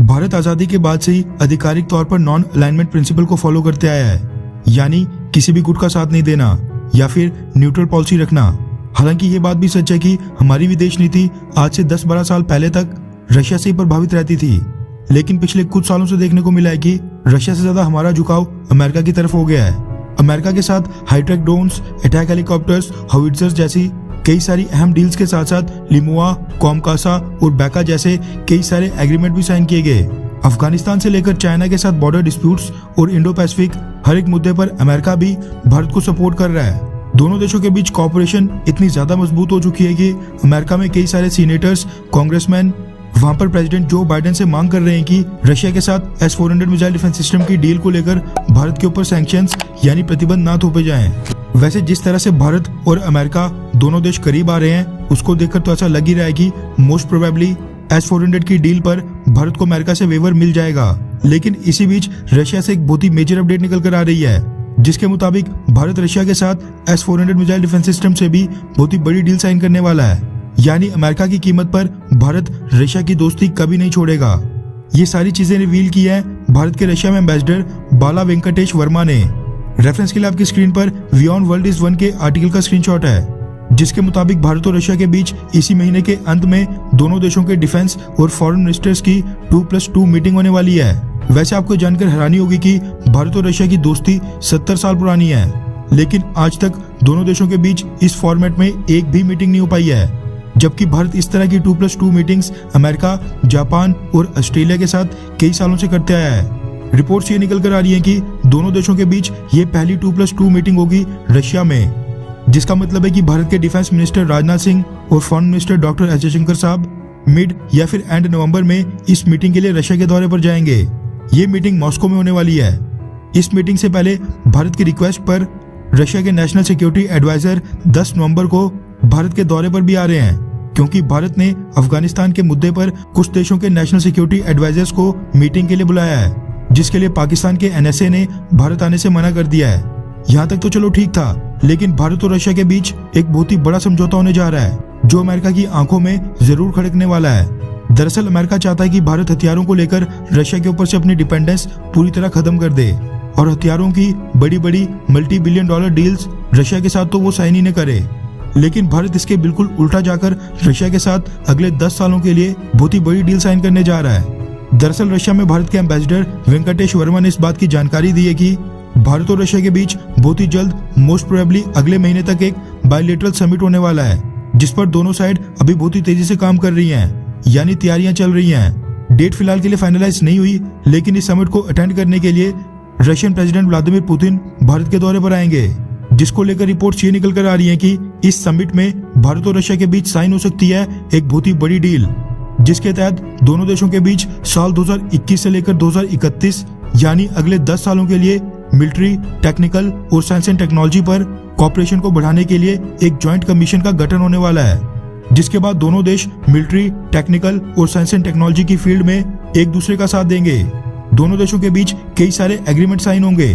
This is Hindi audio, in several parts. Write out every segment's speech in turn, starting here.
भारत आजादी के बाद से ही आधिकारिक तौर पर नॉन अलाइनमेंट प्रिंसिपल को फॉलो करते आया है, यानी किसी भी गुट का साथ नहीं देना या फिर न्यूट्रल पॉलिसी रखना। हालांकि ये बात भी सच है कि हमारी विदेश नीति आज से 10-12 साल पहले तक रशिया से ही प्रभावित रहती थी, लेकिन पिछले कुछ सालों से देखने को मिला है कि रशिया से ज्यादा हमारा झुकाव अमेरिका की तरफ हो गया है। अमेरिका के साथ हाईटेक ड्रोन्स, अटैक हेलीकॉप्टर्स, हाउविट्जर्स जैसी कई सारी अहम डील्स के साथ साथ लिमुआ, कॉमकासा और बैका जैसे कई सारे एग्रीमेंट भी साइन किए गए। अफगानिस्तान से लेकर चाइना के साथ बॉर्डर डिस्प्यूट्स और इंडो पैसिफिक हर एक मुद्दे पर अमेरिका भी भारत को सपोर्ट कर रहा है। दोनों देशों के बीच कॉपरेशन इतनी ज्यादा मजबूत हो चुकी है कि अमेरिका में कई सारे सीनेटर्स, कांग्रेसमैन वहां पर प्रेसिडेंट जो बाइडेन से मांग कर रहे हैं कि रशिया के साथ S-400 मिसाइल डिफेंस सिस्टम की डील को लेकर भारत के ऊपर सैंक्शंस यानी प्रतिबंध ना थोपे जाएं। वैसे जिस तरह से भारत और अमेरिका दोनों देश करीब आ रहे हैं, उसको देखकर तो ऐसा लग ही रहा है कि मोस्ट प्रोबेबली S-400 की डील पर भारत को अमेरिका से वेवर मिल जाएगा। लेकिन इसी बीच रशिया से एक बहुत ही मेजर अपडेट निकल कर आ रही है, जिसके मुताबिक भारत रशिया के साथ S-400 मिसाइल डिफेंस सिस्टम से भी बहुत ही बड़ी डील साइन करने वाला है। यानी अमेरिका की कीमत पर भारत रशिया की दोस्ती कभी नहीं छोड़ेगा। ये सारी चीजें रिवील की है भारत के रशिया में एम्बेसडर बाला वेंकटेश वर्मा ने। रेफरेंस के लिए आपकी स्क्रीन पर बियॉन्ड वर्ल्ड इज वन के आर्टिकल का स्क्रीनशॉट है, जिसके मुताबिक भारत और रशिया के बीच इसी महीने के अंत में दोनों देशों के डिफेंस और फॉरेन मिनिस्टर्स की 2+2 मीटिंग होने वाली है। वैसे आपको जानकर हैरानी होगी कि भारत और रशिया की दोस्ती 70 साल पुरानी है, लेकिन आज तक दोनों देशों के बीच इस फॉर्मेट में एक भी मीटिंग नहीं हो पाई है। जबकि भारत इस तरह की 2+2 मीटिंग्स अमेरिका, जापान और ऑस्ट्रेलिया के साथ कई सालों से करते आया है। रिपोर्ट्स ये निकल कर आ रही हैं कि दोनों देशों के बीच ये पहली 2+2 मीटिंग होगी रशिया में, जिसका मतलब है कि भारत के डिफेंस मिनिस्टर राजनाथ सिंह और foreign minister doctor S Jaishankar साहब मिड या फिर एंड नवंबर में इस मीटिंग के लिए रशिया के दौरे पर जाएंगे। ये मीटिंग मॉस्को में होने वाली है। इस मीटिंग से पहले भारत की रिक्वेस्ट पर रशिया के नेशनल सिक्योरिटी एडवाइजर 10 नवंबर को भारत के दौरे पर भी आ रहे हैं, क्योंकि भारत ने अफगानिस्तान के मुद्दे पर कुछ देशों के नेशनल सिक्योरिटी एडवाइजर्स को मीटिंग के लिए बुलाया है, जिसके लिए पाकिस्तान के NSA ने भारत आने से मना कर दिया है। यहाँ तक तो चलो ठीक था, लेकिन भारत और रशिया के बीच एक बहुत ही बड़ा समझौता होने जा रहा है, जो अमेरिका की आंखों में जरूर खड़कने वाला है। दरअसल अमेरिका चाहता है कि भारत हथियारों को लेकर रशिया के ऊपर से अपनी डिपेंडेंस पूरी तरह खत्म कर दे और हथियारों की बड़ी बड़ी मल्टी-बिलियन डॉलर डील्स रशिया के साथ तो वो साइन ही न करे। लेकिन भारत इसके बिल्कुल उल्टा जाकर रशिया के साथ अगले 10 सालों के लिए बहुत ही बड़ी डील साइन करने जा रहा है। दरअसल रशिया में भारत के एम्बेसडर वेंकटेश वर्मा ने इस बात की जानकारी दी है कि भारत और रशिया के बीच बहुत ही जल्द मोस्ट प्रोबेबली अगले महीने तक एक बायलैटरल समिट होने वाला है, जिस पर दोनों साइड अभी बहुत ही तेजी से काम कर रही हैं, यानी तैयारियां चल रही हैं। डेट फिलहाल के लिए फाइनलाइज नहीं हुई, लेकिन इस समिट को अटेंड करने के लिए Russian president Vladimir Putin Bharat के दौरे पर आएंगे, जिसको लेकर रिपोर्ट्स ये निकल कर आ रही हैं कि इस समिट में भारत और रशिया के बीच साइन हो सकती है एक बहुत ही बड़ी डील, जिसके तहत दोनों देशों के बीच साल 2021 से लेकर 2031 यानी अगले 10 सालों के लिए मिलिट्री, टेक्निकल और साइंस एंड टेक्नोलॉजी पर कॉपरेशन को बढ़ाने के लिए एक ज्वाइंट कमीशन का गठन होने वाला है, जिसके बाद दोनों देश मिलिट्री, टेक्निकल और साइंस एंड टेक्नोलॉजी की फील्ड में एक दूसरे का साथ देंगे। दोनों देशों के बीच कई सारे एग्रीमेंट साइन होंगे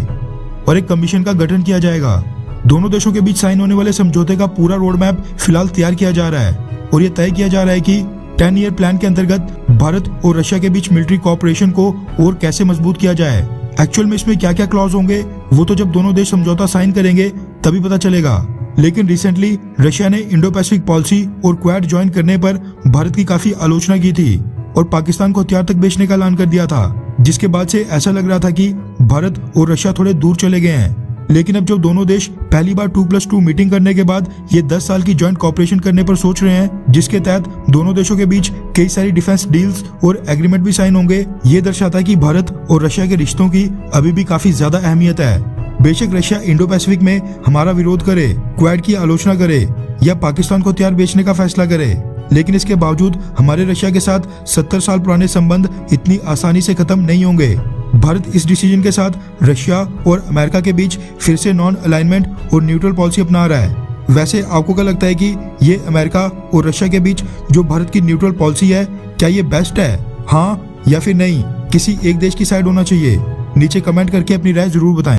और एक कमीशन का गठन किया जाएगा। दोनों देशों के बीच साइन होने वाले समझौते का पूरा रोड मैप फिलहाल तैयार किया जा रहा है और ये तय किया जा रहा है कि 10 ईयर प्लान के अंतर्गत भारत और रशिया के बीच मिलिट्री कोऑपरेशन को और कैसे मजबूत किया जाए। एक्चुअल में इसमें क्या क्या क्लॉज होंगे वो तो जब दोनों देश समझौता साइन करेंगे तभी पता चलेगा। लेकिन रिसेंटली रशिया ने इंडो पैसिफिक पॉलिसी और क्वाड ज्वाइन करने पर भारत की काफी आलोचना की थी और पाकिस्तान को हथियार तक बेचने का ऐलान कर दिया था, जिसके बाद से ऐसा लग रहा था कि भारत और रशिया थोड़े दूर चले गए हैं। लेकिन अब जब दोनों देश पहली बार 2+2 मीटिंग करने के बाद ये 10 साल की ज्वाइंट कॉपरेशन करने पर सोच रहे हैं, जिसके तहत दोनों देशों के बीच कई सारी डिफेंस डील्स और एग्रीमेंट भी साइन होंगे, ये दर्शाता है कि भारत और रशिया के रिश्तों की अभी भी काफी ज्यादा अहमियत है। बेशक रशिया इंडो पैसिफिक में हमारा विरोध करे, क्वाड की आलोचना करे या पाकिस्तान को हथियार बेचने का फैसला करे, लेकिन इसके बावजूद हमारे रशिया के साथ 70 साल पुराने संबंध इतनी आसानी से खत्म नहीं होंगे। भारत इस डिसीजन के साथ रशिया और अमेरिका के बीच फिर से नॉन अलाइनमेंट और न्यूट्रल पॉलिसी अपना रहा है। वैसे आपको क्या लगता है कि ये अमेरिका और रशिया के बीच जो भारत की न्यूट्रल पॉलिसी है, क्या ये बेस्ट है, हाँ या फिर नहीं? किसी एक देश की साइड होना चाहिए? नीचे कमेंट करके अपनी राय जरूर बताएं।